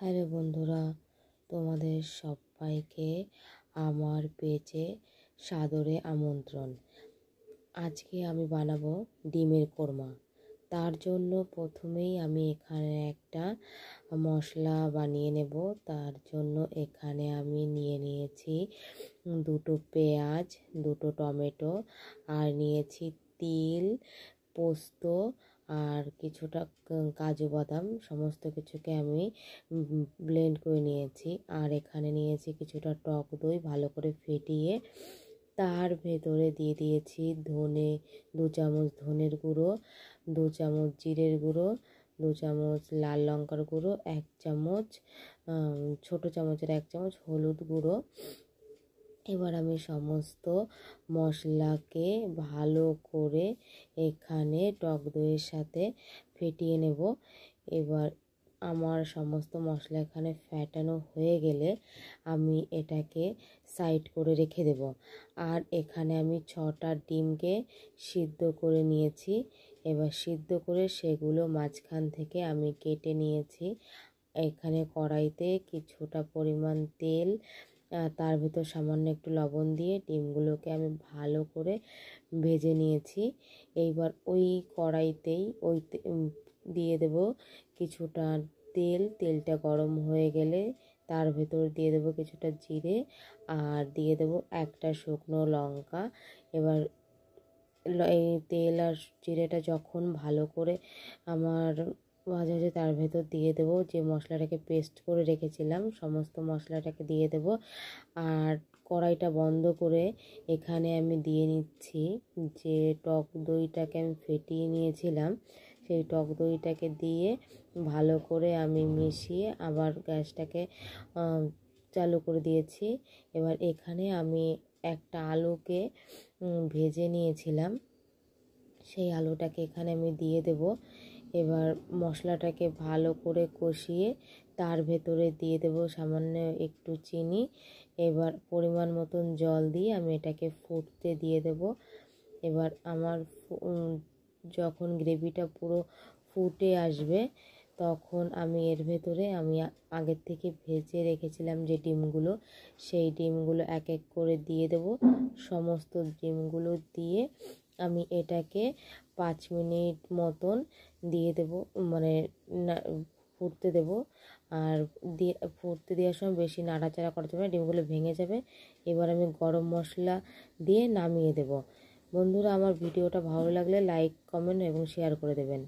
Hello বন্ধুরা, তোমাদের সবাইকে আমার পেজে সাদরে আমন্ত্রণ। আজকে আমি বানাবো ডিমের কোরমা। তার জন্য প্রথমেই আমি এখানে একটা মশলা বানিয়ে নেব। তার জন্য এখানে আমি নিয়ে নিয়েছি 2টো পেঁয়াজ, 2টো টমেটো, আর নিয়েছি তিল, পোস্ত আর কিছুটা কাজু বাদাম। সমস্ত কিছুকে আমি ব্লেন্ড করে নিয়েছি। আর এখানে নিয়েছি কিছুটা টক দই ভালো করে ফেটিয়ে। তার ভেতরে দিয়ে দিয়েছি 2 চামচ ধনের গুঁড়ো, 2 চামচ জিরের গুঁড়ো, 2 চামচ লাল লঙ্কার গুঁড়ো, 1 চামচ ছোটো চামচের 1 চামচ হলুদ গুঁড়ো। এবার আমি সমস্ত মশলাকে ভালো করে এখানে টক দইয়ের সাথে ফেটিয়ে নেব। এবার আমার সমস্ত মশলা এখানে ফেটানো হয়ে গেলে আমি এটাকে সাইড করে রেখে দেব। আর এখানে আমি 6টা ডিমকে সিদ্ধ করে নিয়েছি। এবার সিদ্ধ করে সেগুলো মাঝখান থেকে আমি কেটে নিয়েছি। এখানে কড়াইতে কিছুটা পরিমাণ তেল, তার ভিতর সামান্য একটু লবণ দিয়ে ডিমগুলোকে আমি ভালো করে ভেজে নিয়েছি। এইবার ওই কড়াইতেই দিয়ে দেব কিছুটা তেলটা গরম হয়ে গেলে তার ভেতর দিয়ে দেব কিছুটা জিরে আর দিয়ে দেব একটা শুকনো লঙ্কা। এবার এই তেল আর জিরেটা যখন ভালো করে আমার ভাজা হয়ে তার ভেতর দিয়ে দেব যে মশলাটাকে পেস্ট করে রেখেছিলাম, সমস্ত মশলাটাকে দিয়ে দেব। আর কড়াইটা বন্ধ করে এখানে আমি দিয়ে নিচ্ছি যে টক দইটাকে আমি ফেটিয়ে নিয়েছিলাম, সেই টক দইটাকে দিয়ে ভালো করে আমি মিশিয়ে আবার গ্যাসটাকে চালু করে দিয়েছি। এবার এখানে আমি একটা আলুকে ভেজে নিয়েছিলাম, সেই আলুটাকে এখানে আমি দিয়ে দেব। এবার মশলাটাকে ভালো করে কষিয়ে তার ভেতরে দিয়ে দেব সামান্য একটু চিনি। এবার পরিমাণ মতন জল দিয়ে আমি এটাকে ফুটতে দিয়ে দেব। এবার আমার যখন গ্রেভিটা পুরো ফুটে আসবে তখন আমি এর ভেতরে আমি আগের থেকে ভেজে রেখেছিলাম যে ডিমগুলো, সেই ডিমগুলো এক এক করে দিয়ে দেব। সমস্ত ডিমগুলো দিয়ে আমি এটাকে 5 মিনিট মতন দিয়ে দেব, মানে ফুটতে দেব। আর ফুটতে দেওয়ার সময় বেশি নাড়াচাড়া করা যাবে না, ডিমগুলো ভেঙে যাবে। এবার আমি গরম মশলা দিয়ে নামিয়ে দেব। বন্ধুরা, আমার ভিডিওটা ভালো লাগলে লাইক, কমেন্ট এবং শেয়ার করে দেবেন।